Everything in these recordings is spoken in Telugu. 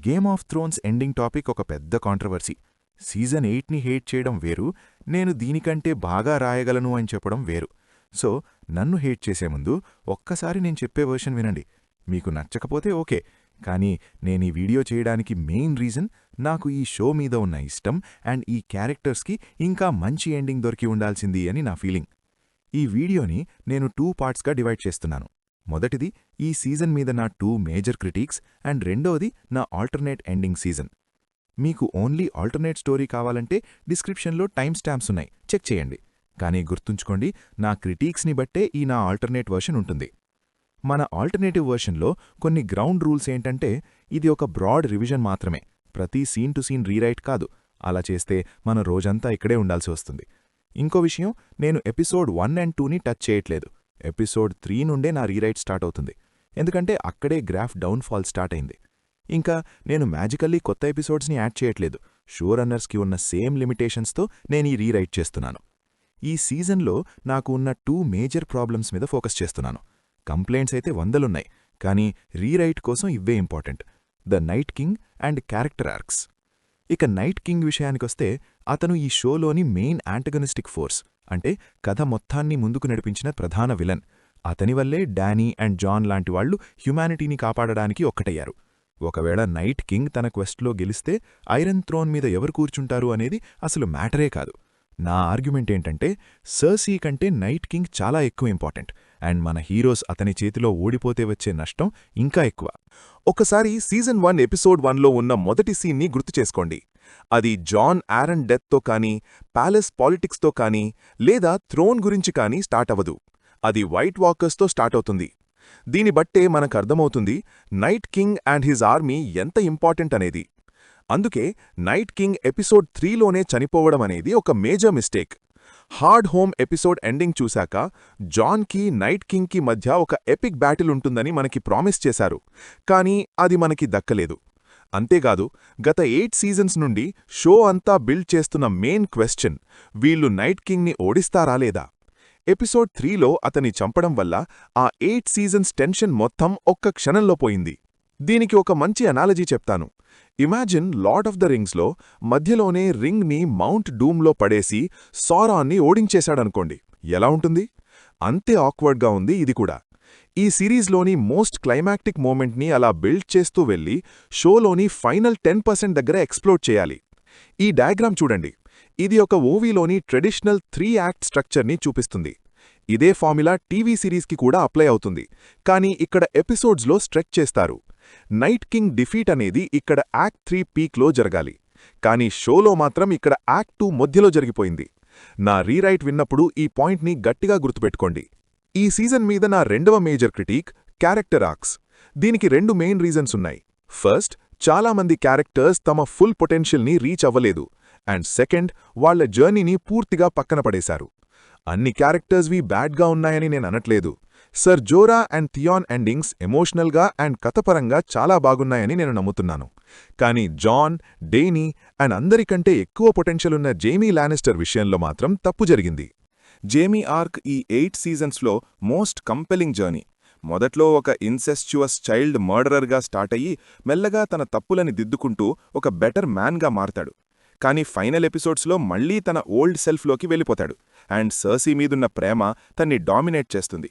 Game of Thrones ending topic ఒక పెద్ద కాంట్రవర్సీ. సీజన్ 8ని హేట్ చేయడం వేరు, నేను దీనికంటే బాగా రాయగలను అని చెప్పడం వేరు. సో నన్ను హేట్ చేసే ముందు ఒక్కసారి నేను చెప్పే వర్షన్ వినండి. మీకు నచ్చకపోతే ఓకే, కానీ నేనీ వీడియో చేయడానికి మెయిన్ రీజన్ నాకు ఈ షో మీద ఉన్న ఇష్టం అండ్ ఈ క్యారెక్టర్స్కి ఇంకా మంచి ఎండింగ్ దొరికి ఉండాల్సింది అని నా ఫీలింగ్. ఈ వీడియోని నేను 2 పార్ట్స్గా డివైడ్ చేస్తున్నాను. మొదటిది ఈ సీజన్ మీద నా 2 మేజర్ క్రిటిక్స్ అండ్ రెండోది నా ఆల్టర్నేట్ ఎండింగ్ సీజన్. మీకు ఓన్లీ ఆల్టర్నేట్ స్టోరీ కావాలంటే డిస్క్రిప్షన్లో టైమ్ స్టాంప్స్ ఉన్నాయి, చెక్ చేయండి. కానీ గుర్తుంచుకోండి, నా క్రిటిక్స్ని బట్టే ఈ నా ఆల్టర్నేట్ వర్షన్ ఉంటుంది. మన ఆల్టర్నేటివ్ వర్షన్లో కొన్ని గ్రౌండ్ రూల్స్ ఏంటంటే, ఇది ఒక బ్రాడ్ రివిజన్ మాత్రమే, ప్రతి సీన్ టు సీన్ రీరైట్ కాదు. అలా చేస్తే మన రోజంతా ఇక్కడే ఉండాల్సి వస్తుంది. ఇంకో విషయం, నేను ఎపిసోడ్ 1 అండ్ 2ని టచ్ చేయట్లేదు. ఎపిసోడ్ 3 నుండే నా రీరైట్ స్టార్ట్ అవుతుంది, ఎందుకంటే అక్కడే గ్రాఫ్ డౌన్ఫాల్ స్టార్ట్ అయింది. ఇంకా నేను మ్యాజికల్లీ కొత్త ఎపిసోడ్స్ని యాడ్ చేయట్లేదు. షో రన్నర్స్కి ఉన్న సేమ్ లిమిటేషన్స్తో నేను ఈ రీరైట్ చేస్తున్నాను. ఈ సీజన్లో నాకు ఉన్న 2 మేజర్ ప్రాబ్లమ్స్ మీద ఫోకస్ చేస్తున్నాను. కంప్లైంట్స్ అయితే 100లున్నాయి, కానీ రీరైట్ కోసం ఇవే important: the night King and character arcs. ఇక నైట్ కింగ్ విషయానికొస్తే, అతను ఈ షోలోని మెయిన్ యాంటగనిస్టిక్ ఫోర్స్, అంటే కథ మొత్తాన్ని ముందుకు నడిపించిన ప్రధాన విలన్. అతని వల్లే డానీ అండ్ జాన్ లాంటివాళ్లు హ్యుమానిటీని కాపాడడానికి ఒక్కటయ్యారు. ఒకవేళ నైట్ కింగ్ తన క్వెస్ట్లో గెలిస్తే ఐరన్ థ్రోన్ మీద ఎవరు కూర్చుంటారు అనేది అసలు మ్యాటరే కాదు. నా ఆర్గ్యుమెంట్ ఏంటంటే, సర్సీ కంటే నైట్ కింగ్ చాలా ఎక్కువ ఇంపార్టెంట్, అండ్ మన హీరోస్ అతని చేతిలో ఓడిపోతే వచ్చే నష్టం ఇంకా ఎక్కువ. ఒకసారి సీజన్ 1 ఎపిసోడ్ 1లో ఉన్న మొదటి సీన్ని గుర్తు చేసుకోండి. అది జాన్ ఆరన్ డెత్తో కానీ, ప్యాలెస్ పాలిటిక్స్తో కానీ, లేదా థ్రోన్ గురించి కానీ స్టార్ట్ అవ్వదు. అది వైట్ వాకర్స్తో స్టార్ట్ అవుతుంది. దీని బట్టే మనకర్థమవుతుంది Night King and his army ఎంత ఇంపార్టెంట్ అనేది. అందుకే నైట్ కింగ్ ఎపిసోడ్ 3లోనే చనిపోవడం అనేది ఒక major mistake. Hard Home episode ending చూశాక జాన్కి నైట్ కింగ్కి మధ్య ఒక ఎపిక్ బ్యాటిల్ ఉంటుందని మనకి ప్రామిస్ చేశారు, కానీ అది మనకి దక్కలేదు. అంతేకాదు, గత 8 సీజన్స్ నుండి షో అంతా బిల్డ్ చేస్తున్న మెయిన్ క్వెశ్చన్, వీళ్లు నైట్ కింగ్ని ఓడిస్తారా లేదా? ఎపిసోడ్ 3లో అతని చంపడం వల్ల ఆ 8 సీజన్స్ టెన్షన్ మొత్తం ఒక్క క్షణంలో పోయింది. దీనికి ఒక మంచి అనాలజీ చెప్తాను. ఇమాజిన్ లార్డ్ ఆఫ్ ద రింగ్స్లో మధ్యలోనే రింగ్ని మౌంట్ డూమ్లో పడేసి సారాన్ని ఓడించేశాడనుకోండి, ఎలా ఉంటుంది? అంతే ఆక్వర్డ్గా ఉంది ఇది కూడా. ఈ సిరీస్లోని మోస్ట్ క్లైమాక్టిక్ మూమెంట్ని అలా బిల్డ్ చేస్తూ వెళ్ళి షోలోని ఫైనల్ 10% దగ్గర ఎక్స్ప్లోడ్ చేయాలి. ఈ డయాగ్రామ్ చూడండి. ఇది ఒక మూవీలోని ట్రెడిషనల్ 3 యాక్ట్ స్ట్రక్చర్ని చూపిస్తుంది. ఇదే ఫార్ములా టీవీ సిరీస్కి కూడా అప్లై అవుతుంది, కానీ ఇక్కడ ఎపిసోడ్స్లో స్ట్రెచ్ చేస్తారు. నైట్ కింగ్ డిఫీట్ అనేది ఇక్కడ యాక్ట్ 3 పీక్లో జరగాలి, కానీ షోలో మాత్రం ఇక్కడ యాక్ట్ 2 మధ్యలో జరిగిపోయింది. నా రీరైట్ విన్నప్పుడు ఈ పాయింట్ని గట్టిగా గుర్తుపెట్టుకోండి. ఈ సీజన్ మీద నా రెండవ మేజర్ క్రిటిక్ క్యారెక్టర్ ఆర్క్స్. దీనికి 2 మెయిన్ రీజన్స్ ఉన్నాయి. ఫస్ట్, చాలామంది క్యారెక్టర్స్ తమ ఫుల్ పొటెన్షియల్ని రీచ్ అవ్వలేదు, అండ్ సెకండ్, వాళ్ల జర్నీని పూర్తిగా పక్కన పడేశారు. అన్ని క్యారెక్టర్స్వి బ్యాడ్గా ఉన్నాయని నేను అనట్లేదు. Sir Zora and Theon endings ఎమోషనల్గా అండ్ కథపరంగా చాలా బాగున్నాయని నేను నమ్ముతున్నాను. కానీ జాన్, డేనీ అండ్ అందరికంటే ఎక్కువ పొటెన్షియల్ ఉన్న జేమీ లానిస్టర్ విషయంలో మాత్రం తప్పు జరిగింది. జేమీ ఆర్క్ ఈ 8 సీజన్స్లో మోస్ట్ కంపెలింగ్ జర్నీ. మొదట్లో ఒక ఇన్సెస్చువస్ చైల్డ్ మర్డరర్గా స్టార్ట్ అయ్యి మెల్లగా తన తప్పులని దిద్దుకుంటూ ఒక బెటర్ మ్యాన్గా మారతాడు. కానీ ఫైనల్ ఎపిసోడ్స్లో మళ్లీ తన ఓల్డ్ సెల్ఫ్లోకి వెళ్ళిపోతాడు, అండ్ సర్సీ మీదున్న ప్రేమ తన్ని డామినేట్ చేస్తుంది.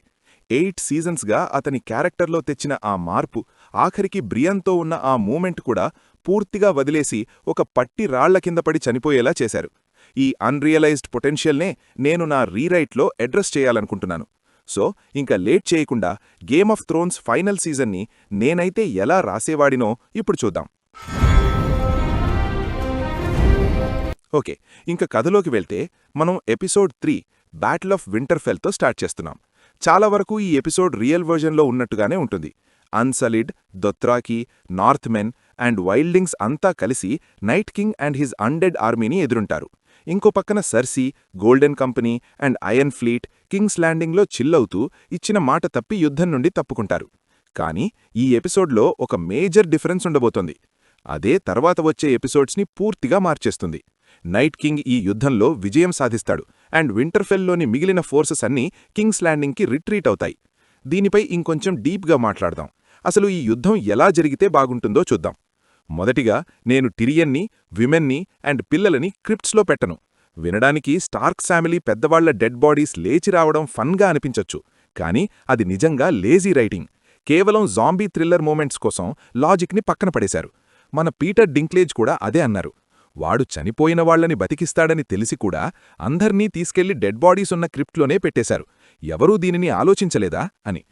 8 సీజన్స్గా అతని క్యారెక్టర్లో తెచ్చిన ఆ మార్పు, ఆఖరికి బ్రియన్తో ఉన్న ఆ మూమెంట్ కూడా పూర్తిగా వదిలేసి ఒక పట్టి రాళ్ల కింద పడి చనిపోయేలా చేశారు. ఈ అన్రియలైజ్డ్ పొటెన్షియల్నే నేను నా రీరైట్లో అడ్రస్ చేయాలనుకుంటున్నాను. సో ఇంకా లేట్ చేయకుండా గేమ్ ఆఫ్ థ్రోన్స్ ఫైనల్ సీజన్ని నేనైతే ఎలా రాసేవాడినో ఇప్పుడు చూద్దాం. ఓకే, ఇంక కథలోకి వెళ్తే మనం ఎపిసోడ్ 3 బ్యాటిల్ ఆఫ్ వింటర్ఫెల్తో స్టార్ట్ చేస్తున్నాం. చాలా వరకు ఈ ఎపిసోడ్ రియల్ వర్జన్లో ఉన్నట్టుగానే ఉంటుంది. అన్సలిడ్, దొత్రాకి, నార్త్మెన్ అండ్ వైల్డింగ్స్ అంతా కలిసి Night King and his undead ఆర్మీని ఎదురుంటారు. ఇంకో పక్కన Cersei, Golden Company and Iron Fleet King's ల్యాండింగ్లో చిల్లవుతూ ఇచ్చిన మాట తప్పి యుద్ధం నుండి తప్పుకుంటారు. కానీ ఈ ఎపిసోడ్లో ఒక మేజర్ డిఫరెన్స్ ఉండబోతోంది. అదే తర్వాత వచ్చే ఎపిసోడ్స్ని పూర్తిగా మార్చేస్తుంది. నైట్ కింగ్ ఈ యుద్ధంలో విజయం సాధిస్తాడు, అండ్ వింటర్ఫెల్లోని మిగిలిన ఫోర్సెస్ అన్నీ కింగ్స్ ల్యాండింగ్కి రిట్రీట్ అవుతాయి. దీనిపై ఇంకొంచెం డీప్గా మాట్లాడదాం. అసలు ఈ యుద్ధం ఎలా జరిగితే బాగుంటుందో చూద్దాం. మొదటిగా నేను టిరియన్ని, విమెన్ని అండ్ పిల్లలని క్రిప్ట్స్లో పెట్టను. వినడానికి స్టార్క్ ఫ్యామిలీ పెద్దవాళ్ల డెడ్ బాడీస్ లేచి రావడం ఫన్గా అనిపించొచ్చు, కానీ అది నిజంగా లేజీ రైటింగ్. కేవలం జాంబీ థ్రిల్లర్ మూమెంట్స్ కోసం లాజిక్ని పక్కన పడేశారు. మన పీటర్ డింక్లేజ్ కూడా అదే అన్నారు. వాడు చనిపోయిన వాళ్లని బతికిస్తాడని తెలిసి కూడా అందర్నీ తీసుకెళ్లి డెడ్ బాడీస్ ఉన్న క్రిప్ట్లోనే పెట్టేశారు. ఎవరూ దీనిని ఆలోచించలేదా అని.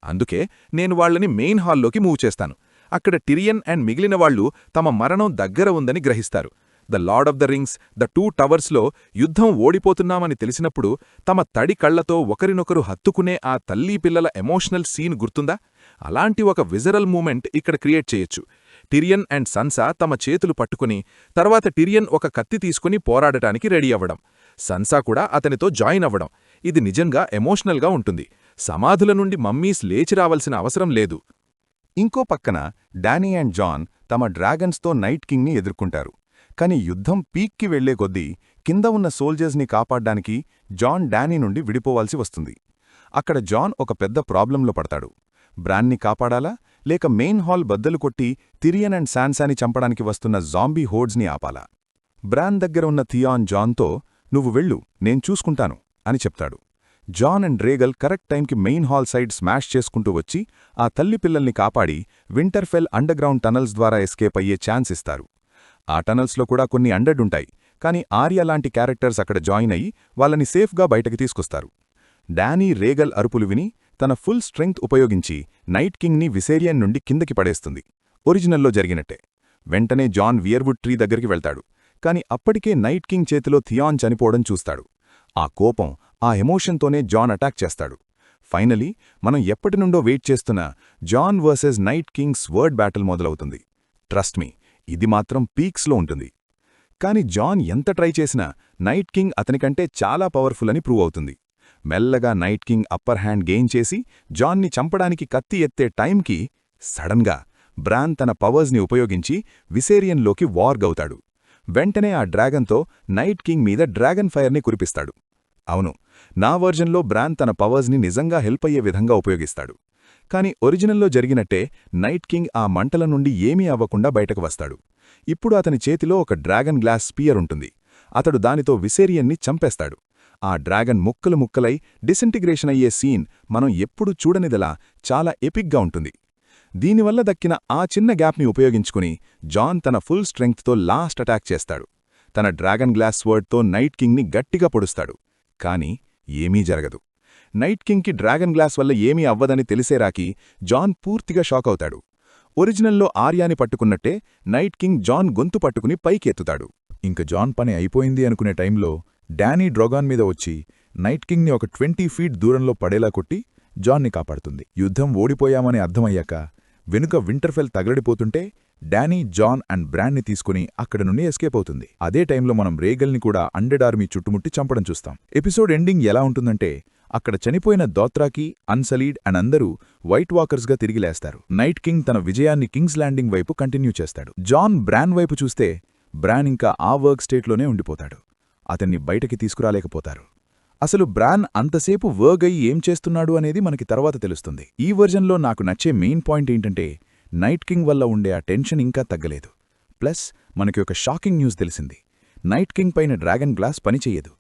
అందుకే నేను వాళ్లని మెయిన్ హాల్లోకి మూవ్ చేస్తాను. అక్కడ టిరియన్ అండ్ మిగిలిన వాళ్లు తమ మరణం దగ్గర ఉందని గ్రహిస్తారు. The lord of the rings, the 2 టవర్స్లో యుద్ధం ఓడిపోతున్నామని తెలిసినప్పుడు తమ తడి కళ్లతో ఒకరినొకరు హత్తుకునే ఆ తల్లీ పిల్లల ఎమోషనల్ సీన్ గుర్తుందా? అలాంటి ఒక విజరల్ మూమెంట్ ఇక్కడ క్రియేట్ చేయొచ్చు. టిరియన్ అండ్ సన్సా తమ చేతులు పట్టుకుని, తర్వాత టిరియన్ ఒక కత్తి తీసుకుని పోరాడటానికి రెడీ అవ్వడం, సన్సా కూడా అతనితో జాయిన్ అవ్వడం. ఇది నిజంగా ఎమోషనల్గా ఉంటుంది. సమాధుల నుండి మమ్మీస్ లేచి రావాల్సిన అవసరం లేదు. ఇంకో పక్కన డానీ అండ్ జాన్ తమ డ్రాగన్స్తో నైట్ కింగ్ని ఎదుర్కొంటారు. కాని యుద్ధం పీక్కి వెళ్లే కొద్దీ కింద ఉన్న సోల్జర్స్ని కాపాడ్డానికి జాన్ డానీ నుండి విడిపోవాల్సి వస్తుంది. అక్కడ జాన్ ఒక పెద్ద ప్రాబ్లంలో పడతాడు. బ్రాన్ని కాపాడాలా, లేక మెయిన్ హాల్ బద్దలు కొట్టి టిరియన్ అండ్ సాన్సాని చంపడానికి వస్తున్న జాంబీ హోడ్స్ని ఆపాలా? బ్రాన్ దగ్గర ఉన్న థియాన్ జాన్తో, "నువ్వు వెళ్ళు, నేను చూసుకుంటాను" అని చెప్తాడు. జాన్ అండ్ రేగల్ కరెక్ట్ టైంకి మెయిన్ హాల్ సైడ్ స్మాష్ చేసుకుంటూ వచ్చి ఆ తల్లి పిల్లల్ని కాపాడి వింటర్ఫెల్ అండర్గ్రౌండ్ టనల్స్ ద్వారా ఎస్కేప్ అయ్యే ఛాన్స్ ఇస్తారు. ఆ టనల్స్లో కూడా కొన్ని అండర్డుంటాయి, కానీ ఆర్య లాంటి క్యారెక్టర్స్ అక్కడ జాయిన్ అయ్యి వాళ్ళని సేఫ్గా బయటకి తీసుకొస్తారు. డానీ రేగల్ అరుపులు విని తన ఫుల్ స్ట్రెంగ్త్ ఉపయోగించి నైట్ కింగ్ని విసేరియన్ నుండి కిందకి పడేస్తుంది, ఒరిజినల్లో జరిగినట్టే. వెంటనే జాన్ వియర్వుడ్ ట్రీ దగ్గరికి వెళ్తాడు. కాని అప్పటికే నైట్ కింగ్ చేతిలో థియాన్ చనిపోవడం చూస్తాడు. ఆ కోపం, ఆ ఎమోషన్తోనే జాన్ అటాక్ చేస్తాడు. ఫైనలీ మనం ఎప్పటినుండో వెయిట్ చేస్తున్న John versus Night King sword battle మొదలవుతుంది. ట్రస్ట్ మీ, ఇది మాత్రం పీక్స్లో ఉంటుంది. కాని జాన్ ఎంత ట్రై చేసినా నైట్ కింగ్ అతనికంటే చాలా పవర్ఫుల్ అని ప్రూవ్ అవుతుంది. మెల్లగా night king upper hand gain చేసి జాన్ని చంపడానికి కత్తి ఎత్తే టైంకి సడన్గా బ్రాన్ తన పవర్స్ని ఉపయోగించి విసేరియన్లోకి వార్గవుతాడు. వెంటనే ఆ డ్రాగన్తో నైట్ కింగ్ మీద డ్రాగన్ ఫైర్ని కురిపిస్తాడు. అవును, నా వర్జన్లో బ్రాన్ తన పవర్స్ని నిజంగా హెల్ప్ అయ్యే విధంగా ఉపయోగిస్తాడు. కాని ఒరిజినల్లో జరిగినట్టే నైట్ కింగ్ ఆ మంటల నుండి ఏమీ అవ్వకుండా బయటకు వస్తాడు. ఇప్పుడు అతని చేతిలో ఒక డ్రాగన్ గ్లాస్ స్పియర్ ఉంటుంది. అతడు దానితో విసేరియన్ని చంపేస్తాడు. ఆ డ్రాగన్ ముక్కలు ముక్కలై డిసింటిగ్రేషన్ అయ్యే సీన్ మనం ఎప్పుడూ చూడనిదలా చాలా ఎపిక్గా ఉంటుంది. దీనివల్ల దక్కిన ఆ చిన్న గ్యాప్ని ఉపయోగించుకుని జాన్ తన ఫుల్ స్ట్రెంగ్త్తో లాస్ట్ అటాక్ చేస్తాడు. తన డ్రాగన్ గ్లాస్ స్వర్డ్తో నైట్ కింగ్ని గట్టిగా పొడుస్తాడు. కాని ఏమీ జరగదు. నైట్ కింగ్కి డ్రాగన్ గ్లాస్ వల్ల ఏమీ అవ్వదని తెలిసేరాకి జాన్ పూర్తిగా షాక్ అవుతాడు. ఒరిజినల్లో ఆర్యాని పట్టుకున్నట్టే నైట్ కింగ్ జాన్ గొంతు పట్టుకుని పైకెత్తుతాడు. ఇంక జాన్ పని అయిపోయింది అనుకునే టైంలో డానీ డ్రాగాన్ మీద వచ్చి నైట్ కింగ్ని ఒక 20 ఫీట్ దూరంలో పడేలా కొట్టి జాన్ని కాపాడుతుంది. యుద్ధం ఓడిపోయామని అర్థమయ్యాక వెనుక వింటర్ఫెల్ తగలడిపోతుంటే డానీ, జాన్ అండ్ బ్రాన్ని తీసుకుని అక్కడ నుండి ఎస్కేప్ అవుతుంది. అదే టైంలో మనం రేగల్ని కూడా అండెడ్ ఆర్మీ చుట్టుముట్టి చంపడం చూస్తాం. ఎపిసోడ్ ఎండింగ్ ఎలా ఉంటుందంటే అక్కడ చనిపోయిన దోత్రాకి, అన్సలీడ్ అండ్ అందరూ వైట్ వాకర్స్గా తిరిగి లేస్తారు. నైట్ కింగ్ తన విజయాన్ని కింగ్స్ ల్యాండింగ్ వైపు కంటిన్యూ చేస్తాడు. జాన్ బ్రాన్ వైపు చూస్తే బ్రాన్ ఇంకా ఆ వర్క్ స్టేట్లోనే ఉండిపోతాడు. అతన్ని బయటకి తీసుకురాలేకపోతారు. అసలు బ్రాన్ అంతసేపు వర్క్ అయ్యి ఏం చేస్తున్నాడు అనేది మనకి తర్వాత తెలుస్తుంది. ఈ వర్జన్లో నాకు నచ్చే మెయిన్ పాయింట్ ఏంటంటే నైట్ కింగ్ వల్ల ఉండే ఆ టెన్షన్ ఇంకా తగ్గలేదు. ప్లస్ మనకి ఒక షాకింగ్ న్యూస్ తెలిసింది. నైట్ కింగ్ పైన డ్రాగన్ గ్లాస్ పనిచెయ్యదు.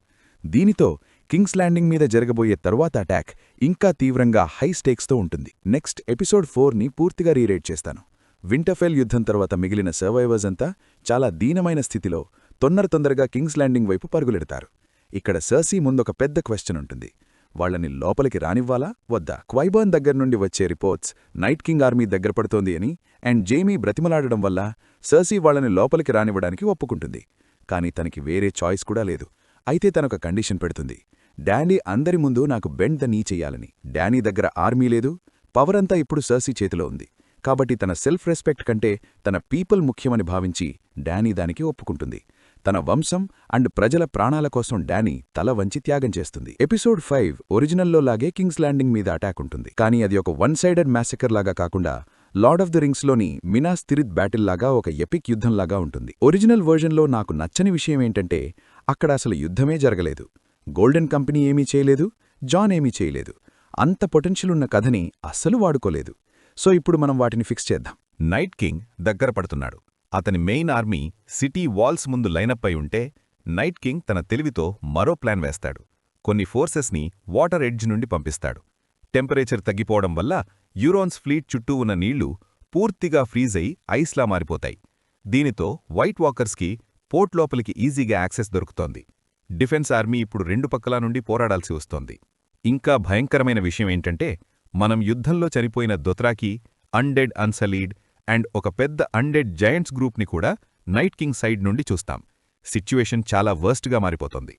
దీనితో కింగ్స్ ల్యాండింగ్ మీద జరగబోయే తరువాత అటాక్ ఇంకా తీవ్రంగా హై స్టేక్స్తో ఉంటుంది. నెక్స్ట్ ఎపిసోడ్ 4ని పూర్తిగా రీరేట్ చేస్తాను. వింటర్ఫెల్ యుద్ధం తర్వాత మిగిలిన సర్వైవర్స్ అంతా చాలా దీనమైన స్థితిలో తొందరగా కింగ్స్ ల్యాండింగ్ వైపు పరుగులెడతారు. ఇక్కడ సర్సీ ముందొక పెద్ద క్వశ్చన్ ఉంటుంది. వాళ్లని లోపలికి రానివ్వాలా వద్దా? క్వైబర్న్ దగ్గర్నుండి వచ్చే రిపోర్ట్స్ నైట్ కింగ్ ఆర్మీ దగ్గర పడుతోంది అని అండ్ జేమీ బ్రతిమలాడడం వల్ల సర్సీ వాళ్లని లోపలికి రానివ్వడానికి ఒప్పుకుంటుంది. కాని తనకి వేరే చాయిస్ కూడా లేదు. అయితే తనొక కండిషన్ పెడుతుంది. డానీ అందరి ముందు నాకు బెండ్ ద నీ చెయ్యాలని. డానీ దగ్గర ఆర్మీ లేదు, పవర్ అంతా ఇప్పుడు సర్సీ చేతిలో ఉంది. కాబట్టి తన సెల్ఫ్ రెస్పెక్ట్ కంటే తన పీపుల్ ముఖ్యమని భావించి డానీ దానికి ఒప్పుకుంటుంది. తన వంశం అండ్ ప్రజల ప్రాణాల కోసం డానీ తల వంచి త్యాగం చేస్తుంది. ఎపిసోడ్ 5 ఒరిజినల్లో లాగే కింగ్స్ ల్యాండింగ్ మీద అటాక్ ఉంటుంది. కానీ అది ఒక 1-సైడెడ్ మ్యాసకర్ లాగా కాకుండా లార్డ్ ఆఫ్ ది రింగ్స్లోని మినాస్ తిరిత్ బ్యాటిల్ లాగా ఒక ఎపిక్ యుద్ధంలాగా ఉంటుంది. ఒరిజినల్ వర్జన్లో నాకు నచ్చని విషయం ఏంటంటే అక్కడ అసలు యుద్ధమే జరగలేదు. గోల్డెన్ కంపెనీ ఏమీ చేయలేదు, జాన్ ఏమీ చేయలేదు. అంత పొటెన్షియల్ ఉన్న కథని అస్సలు వాడుకోలేదు. సో ఇప్పుడు మనం వాటిని ఫిక్స్ చేద్దాం. నైట్ కింగ్ దగ్గర పడుతున్నాడు. అతని మెయిన్ ఆర్మీ సిటీ వాల్స్ ముందు లైనప్ అయి ఉంటే నైట్ కింగ్ తన తెలివితో మరో ప్లాన్ వేస్తాడు. కొన్ని ఫోర్సెస్ని వాటర్ ఎడ్జ్ నుండి పంపిస్తాడు. టెంపరేచర్ తగ్గిపోవడం వల్ల యూరోన్స్ ఫ్లీట్ చుట్టూ ఉన్న నీళ్లు పూర్తిగా ఫ్రీజ్ అయి ఐస్లా మారిపోతాయి. దీనితో వైట్ వాకర్స్కి పోర్ట్ లోపలికి ఈజీగా యాక్సెస్ దొరుకుతోంది. డిఫెన్స్ ఆర్మీ ఇప్పుడు రెండు పక్కల నుండి పోరాడాల్సి వస్తోంది. ఇంకా భయంకరమైన విషయం ఏంటంటే, మనం యుద్ధంలో చనిపోయిన దొత్రాకి, అన్డెడ్ అన్సలీడ్ అండ్ ఒక పెద్ద అన్డెడ్ జయంట్స్ గ్రూప్ని కూడా నైట్ కింగ్ సైడ్ నుండి చూస్తాం. సిచ్యువేషన్ చాలా వర్స్ట్గా మారిపోతోంది.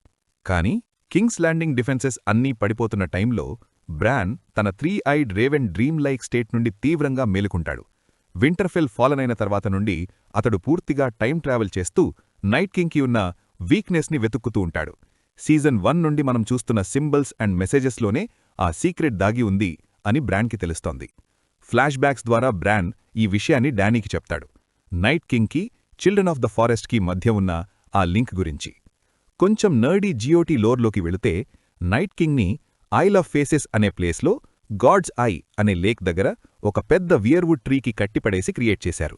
కానీ కింగ్స్ ల్యాండింగ్ డిఫెన్సెస్ అన్నీ పడిపోతున్న టైంలో బ్రాన్ తన 3-ఐడ్ రేవెన్ డ్రీమ్ లైక్ స్టేట్ నుండి తీవ్రంగా మేలుకుంటాడు. వింటర్ఫెల్ ఫాలన్ అయిన తర్వాత నుండి అతడు పూర్తిగా టైం ట్రావెల్ చేస్తూ నైట్ కింగ్కి ఉన్న వీక్నెస్ని వెతుక్కుతూ ఉంటాడు. సీజన్ 1 నుండి మనం చూస్తున్న సింబల్స్ అండ్ మెసేజెస్లోనే ఆ సీక్రెట్ దాగి ఉంది అని బ్రాన్కి తెలుస్తోంది. ఫ్లాష్ బ్యాక్స్ ద్వారా బ్రాన్ ఈ విషయాన్ని డానీకి చెప్తాడు. నైట్ కింగ్కి, చిల్డ్రన్ ఆఫ్ ద ఫారెస్ట్కి మధ్య ఉన్న ఆ లింక్ గురించి. కొంచెం నర్డీ జియోటీ లోర్లోకి వెళితే నైట్ కింగ్ని ఐల్ ఆఫ్ ఫేసెస్ అనే ప్లేస్లో గాడ్స్ ఐ అనే లేక్ దగ్గర ఒక పెద్ద వియర్వుడ్ ట్రీకి కట్టిపడేసి క్రియేట్ చేశారు.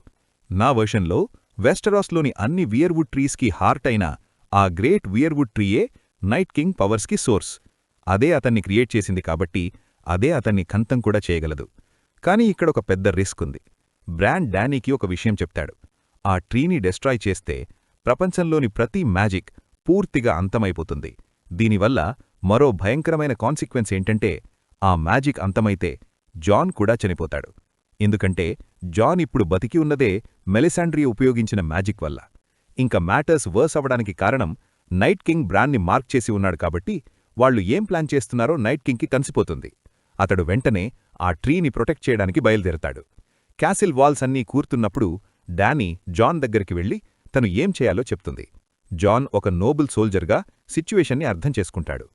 నా వర్షన్లో వెస్టరాస్లోని అన్ని వియర్వుడ్ ట్రీస్కి హార్ట్ అయిన ఆ గ్రేట్ వియర్వుడ్ ట్రీయే నైట్ కింగ్ పవర్స్కి సోర్స్. అదే అతన్ని క్రియేట్ చేసింది కాబట్టి అదే అతన్ని ఖంతం కూడా చేయగలదు. కానీ ఇక్కడొక పెద్ద రిస్క్ ఉంది. బ్రాన్ డానీకి ఒక విషయం చెప్తాడు. ఆ ట్రీని డెస్ట్రాయ్ చేస్తే ప్రపంచంలోని ప్రతి మ్యాజిక్ పూర్తిగా అంతమైపోతుంది. దీనివల్ల మరో భయంకరమైన కాన్సిక్వెన్స్ ఏంటంటే, ఆ మ్యాజిక్ అంతమైతే జాన్ కూడా చనిపోతాడు. ఎందుకంటే జాన్ ఇప్పుడు బతికి ఉన్నదే మెలిసాండ్రియా ఉపయోగించిన మ్యాజిక్ వల్ల. ఇంకా మ్యాటర్స్ వర్స్ అవ్వడానికి కారణం నైట్ కింగ్ బ్రాన్ని మార్క్ చేసి ఉన్నాడు కాబట్టి వాళ్లు ఏం ప్లాన్ చేస్తున్నారో నైట్ కింగ్కి కనిసిపోతుంది. అతడు వెంటనే ఆ ట్రీని ప్రొటెక్ట్ చేయడానికి బయలుదేరతాడు. క్యాసిల్ వాల్స్ అన్నీ కూర్తున్నప్పుడు డానీ జాన్ దగ్గరికి వెళ్లి తను ఏం చేయాలో చెప్తుంది. జాన్ ఒక నోబుల్ సోల్జర్గా సిచ్యువేషన్ని అర్థం చేసుకుంటాడు.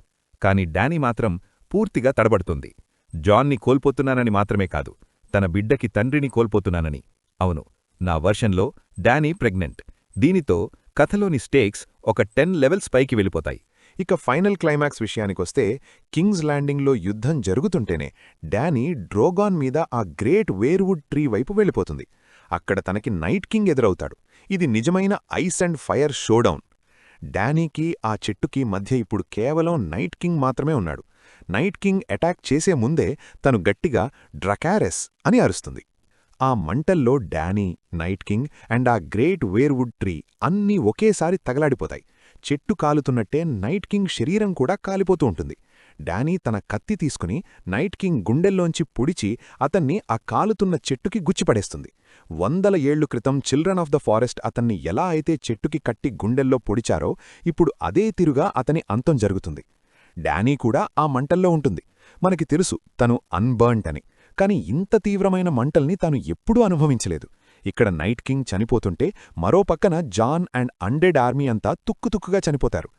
కాని డానీ మాత్రం పూర్తిగా తడబడుతుంది. జాన్ని కోల్పోతున్నానని మాత్రమే కాదు, తన బిడ్డకి తండ్రిని కోల్పోతున్నానని. అవును, నా వర్షన్లో డానీ ప్రెగ్నెంట్. దీనితో కథలోని స్టేక్స్ ఒక 10 లెవెల్స్ పైకి వెళ్ళిపోతాయి. ఇక ఫైనల్ క్లైమాక్స్ విషయానికొస్తే, కింగ్స్ ల్యాండింగ్లో యుద్ధం జరుగుతుంటేనే డానీ డ్రోగాన్ మీద ఆ గ్రేట్ వేర్వుడ్ ట్రీ వైపు వెళ్ళిపోతుంది. అక్కడ తనకి నైట్ కింగ్ ఎదురవుతాడు. ఇది నిజమైన ఐస్ అండ్ ఫైర్ షోడౌన్. డానీకి ఆ చెట్టుకి మధ్య ఇప్పుడు కేవలం నైట్ కింగ్ మాత్రమే ఉన్నాడు. నైట్ కింగ్ అటాక్ చేసే ముందే తను గట్టిగా డ్రకారెస్ అని అరుస్తుంది. ఆ మంటల్లో డానీ, నైట్ కింగ్ అండ్ ఆ గ్రేట్ వేర్వుడ్ ట్రీ అన్నీ ఒకేసారి తగలాడిపోతాయి. చెట్టు కాలుతున్నట్టే నైట్ కింగ్ శరీరం కూడా కాలిపోతూ ఉంటుంది. డానీ తన కత్తి తీసుకుని నైట్ కింగ్ గుండెల్లోంచి పొడిచి అతన్ని ఆ కాలుతున్న చెట్టుకి గుచ్చిపడేస్తుంది. 100 ఏళ్లు క్రితం చిల్డ్రన్ ఆఫ్ ద ఫారెస్ట్ అతన్ని ఎలా అయితే చెట్టుకి కట్టి గుండెల్లో పొడిచారో ఇప్పుడు అదే తిరుగా అతని అంతం జరుగుతుంది. డానీ కూడా ఆ మంటల్లో ఉంటుంది. మనకి తెలుసు తను అన్బర్న్ట్ అని, కాని ఇంత తీవ్రమైన మంటల్ని తాను ఎప్పుడూ అనుభవించలేదు. ఇక్కడ నైట్ కింగ్ చనిపోతుంటే మరో పక్కన జాన్ అండ్ అన్డెడ్ ఆర్మీ అంతా తుక్కుతుక్కుగా చనిపోతారు.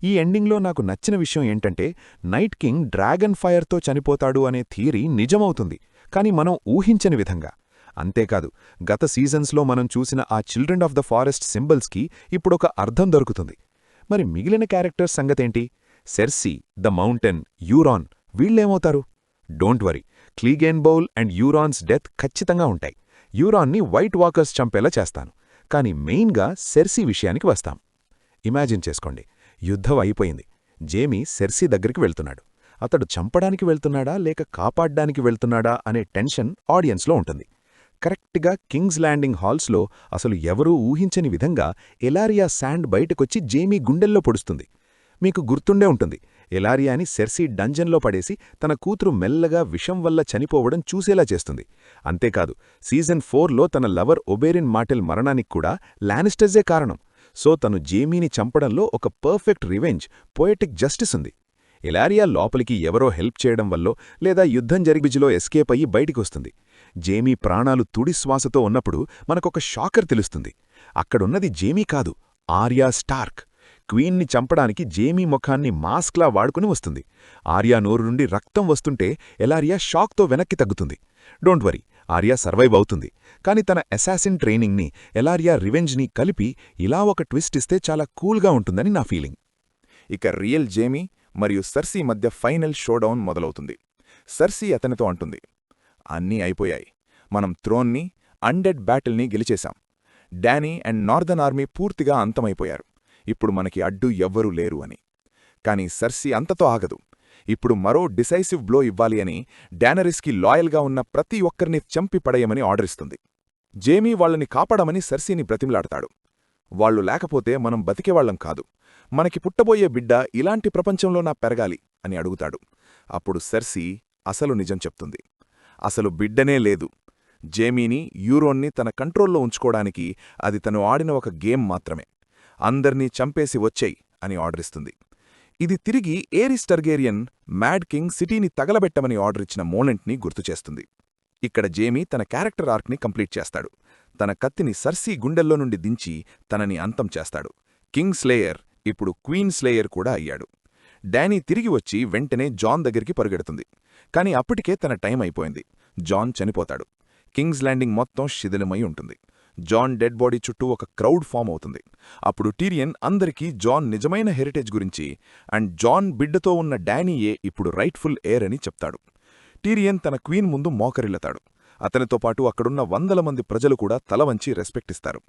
ఈ ఎండింగ్లో నాకు నచ్చిన విషయం ఏంటంటే, నైట్ కింగ్ డ్రాగన్ ఫైర్తో చనిపోతాడు అనే థియరీ నిజమవుతుంది, కాని మనం ఊహించని విధంగా. అంతేకాదు, గత సీజన్స్లో మనం చూసిన ఆ చిల్డ్రన్ ఆఫ్ ద ఫారెస్ట్ సింబల్స్కి ఇప్పుడొక అర్థం దొరుకుతుంది. మరి మిగిలిన క్యారెక్టర్స్ సంగతేంటి? సెర్సీ, ద మౌంటైన్, యూరాన్ వీళ్లేమవుతారు? Don't worry, Clegane bowl and Euron's death ఖచ్చితంగా ఉంటాయి. యూరాన్ని వైట్ వాకర్స్ చంపేలా చేస్తాను. కాని మెయిన్గా సెర్సీ విషయానికి వస్తాం. ఇమాజిన్ చేసుకోండి, యుద్ధం అయిపోయింది. జేమీ సెర్సీ దగ్గరికి వెళ్తున్నాడు. అతడు చంపడానికి వెళ్తున్నాడా లేక కాపాడ్డానికి వెళ్తున్నాడా అనే టెన్షన్ ఆడియన్స్లో ఉంటుంది. కరెక్ట్గా కింగ్స్ ల్యాండింగ్ హాల్స్లో అసలు ఎవరూ ఊహించని విధంగా ఎలారియా శాండ్ బయటకొచ్చి జేమీ గుండెల్లో పొడుస్తుంది. మీకు గుర్తుండే ఉంటుంది, ఎలారియాని సెర్సీ డంజన్లో పడేసి తన కూతురు మెల్లగా విషం వల్ల చనిపోవడం చూసేలా చేస్తుంది. అంతేకాదు, సీజన్ 4లో తన లవర్ ఒబేరిన్ మార్టెల్ మరణానికి కూడా లానిస్టర్సే కారణం. సో తను జేమీని చంపడంలో ఒక పర్ఫెక్ట్ రివెంజ్, పోయెటిక్ జస్టిస్ ఉంది. ఎలారియా లోపలికి ఎవరో హెల్ప్ చేయడం వల్లో లేదా యుద్ధం జరిగిలో ఎస్కేప్ అయ్యి బయటికొస్తుంది. జేమీ ప్రాణాలు తుడిశ్వాసతో ఉన్నప్పుడు మనకొక షాకర్ తెలుస్తుంది. అక్కడున్నది జేమీ కాదు, ఆర్యా స్టార్క్. క్వీన్ని చంపడానికి జేమీ ముఖాన్ని మాస్క్లా వాడుకుని వస్తుంది. ఆర్యా నోరు నుండి రక్తం వస్తుంటే ఎలారియా షాక్తో వెనక్కి తగ్గుతుంది. డోంట్ వరీ, ఆర్యా సర్వైవ్ అవుతుంది. కాని తన అసాసిన్ ట్రైనింగ్ని, ఎలారియా రివెంజ్ని కలిపి ఇలా ఒక ట్విస్ట్ ఇస్తే చాలా కూల్గా ఉంటుందని నా ఫీలింగ్. ఇక రియల్ జేమీ మరియు సర్సీ మధ్య ఫైనల్ షోడౌన్ మొదలవుతుంది. సర్సీ అతనితో అంటుంది, అన్నీ అయిపోయాయి, మనం థ్రోన్ని, అన్డెడ్ బ్యాటిల్ని గెలిచేశాం. డానీ అండ్ నార్దర్న్ ఆర్మీ పూర్తిగా అంతమైపోయారు. ఇప్పుడు మనకి అడ్డు ఎవ్వరూ లేరు అని. కాని సర్సీ అంతతో ఆగదు. ఇప్పుడు మరో డిసైసివ్ బ్లో ఇవ్వాలి అని డానరిస్కి లాయల్గా ఉన్న ప్రతి ఒక్కరిని చంపి పడేయమని ఆర్డరిస్తుంది. జేమీ వాళ్ళని కాపాడమని సర్సీని బ్రతిమలాడతాడు. వాళ్లు లేకపోతే మనం బతికేవాళ్లం కాదు. మనకి పుట్టబోయే బిడ్డ ఇలాంటి ప్రపంచంలోనా పెరగాలి అని అడుగుతాడు. అప్పుడు సర్సీ అసలు నిజం చెప్తుంది. అసలు బిడ్డనే లేదు. జేమీని, యూరోన్ని తన కంట్రోల్లో ఉంచుకోవడానికి అది తను ఆడిన ఒక గేమ్ మాత్రమే. అందర్నీ చంపేసి వచ్చేయ్ అని ఆర్డరిస్తుంది. ఇది తిరిగి ఏరిస్ టర్గేరియన్ మ్యాడ్ కింగ్ సిటీని తగలబెట్టమని ఆర్డరిచ్చిన మోమెంట్ని గుర్తుచేస్తుంది. ఇక్కడ జేమీ తన క్యారెక్టర్ ఆర్క్ని కంప్లీట్ చేస్తాడు. తన కత్తిని సర్సీ గుండెల్లో నుండి దించి తనని అంతం చేస్తాడు. కింగ్ స్లేయర్ ఇప్పుడు క్వీన్ స్లేయర్ కూడా అయ్యాడు. డానీ తిరిగి వచ్చి వెంటనే జాన్ దగ్గరికి పరుగెడుతుంది. కాని అప్పటికే తన టైం అయిపోయింది. జాన్ చనిపోతాడు. కింగ్స్ ల్యాండింగ్ మొత్తం శిథిలమై ఉంటుంది. జాన్ డెడ్ బాడీ చుట్టూ ఒక క్రౌడ్ ఫామ్ అవుతుంది. అప్పుడు టీరియన్ అందరికీ జాన్ నిజమైన హెరిటేజ్ గురించి అండ్ జాన్ బిడ్డతో ఉన్న డానీయే ఇప్పుడు రైట్ఫుల్ ఎయిర్ అని చెప్తాడు. టీరియన్ తన క్వీన్ ముందు మోకరిల్లుతాడు. అతనితో పాటు అక్కడున్న 100 మంది ప్రజలు కూడా తల వంచి రెస్పెక్ట్ ఇస్తారు.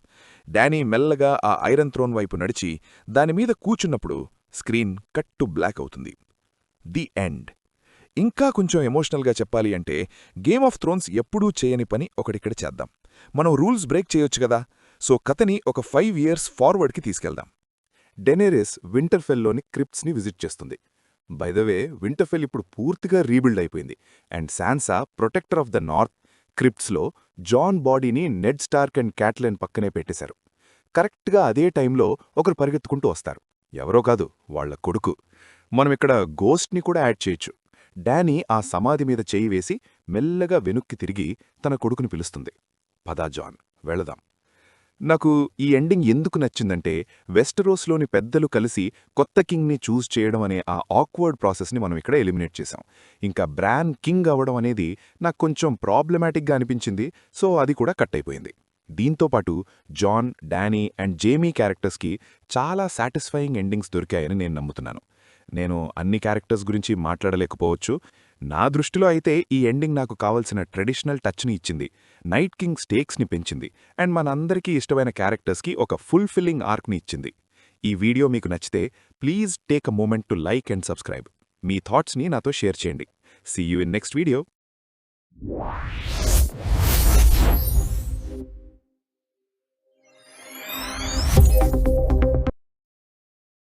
డానీ మెల్లగా ఆ ఐరన్ థ్రోన్ వైపు నడిచి దానిమీద కూచున్నప్పుడు స్క్రీన్ కట్ టు బ్లాక్ అవుతుంది. The end. ఇంకా కొంచెం ఎమోషనల్గా చెప్పాలి అంటే గేమ్ ఆఫ్ థ్రోన్స్ ఎప్పుడూ చేయని పని ఒకటిక్కడ చేద్దాం. మనం రూల్స్ బ్రేక్ చేయొచ్చు కదా. సో కథని ఒక 5 years ఫార్వర్డ్కి తీసుకెళ్దాం. డెనేరిస్ వింటర్ఫెల్లోని క్రిప్ట్స్ని విజిట్ చేస్తుంది. బై ద వే, వింటర్ఫెల్ ఇప్పుడు పూర్తిగా రీబిల్డ్ అయిపోయింది. And Sansa, protector of the North, క్రిప్ట్స్లో జాన్ బాడీని నెడ్ స్టార్క్ అండ్ క్యాట్లైన్ పక్కనే పెట్టేశారు. కరెక్ట్గా అదే టైంలో ఒకరు పరిగెత్తుకుంటూ వస్తారు. ఎవరో కాదు, వాళ్ల కొడుకు. మనమిక్కడ గోస్ట్ని కూడా యాడ్ చేయొచ్చు. డానీ ఆ సమాధి మీద చేయి వేసి మెల్లగా వెనుక్కి తిరిగి తన కొడుకుని పిలుస్తుంది. పదా జాన్, వెళదాం. నాకు ఈ ఎండింగ్ ఎందుకు నచ్చిందంటే, వెస్టరోస్లోని పెద్దలు కలిసి కొత్త కింగ్ని చూస్ చేయడం అనే ఆ ఆక్వర్డ్ ప్రాసెస్ని మనం ఇక్కడ ఎలిమినేట్ చేశాం. ఇంకా బ్రాన్ కింగ్ అవ్వడం అనేది నాకు కొంచెం ప్రాబ్లమాటిక్గా అనిపించింది. సో అది కూడా కట్ అయిపోయింది. దీంతోపాటు జాన్, డానీ అండ్ జేమీ క్యారెక్టర్స్కి చాలా సాటిస్ఫైయింగ్ ఎండింగ్స్ దొరికాయని నేను నమ్ముతున్నాను. నేను అన్ని క్యారెక్టర్స్ గురించి మాట్లాడలేకపోవచ్చు. నా దృష్టిలో అయితే ఈ ఎండింగ్ నాకు కావలసిన ట్రెడిషనల్ టచ్ని ఇచ్చింది. నైట్ కింగ్ స్టేక్స్ని పెంచింది. అండ్ మనందరికీ ఇష్టమైన క్యారెక్టర్స్కి ఒక ఫుల్ఫిల్లింగ్ ఆర్క్ని ఇచ్చింది. ఈ వీడియో మీకు నచ్చితే please take a moment to like and subscribe. మీ థాట్స్ని నాతో షేర్ చేయండి. See you in next video.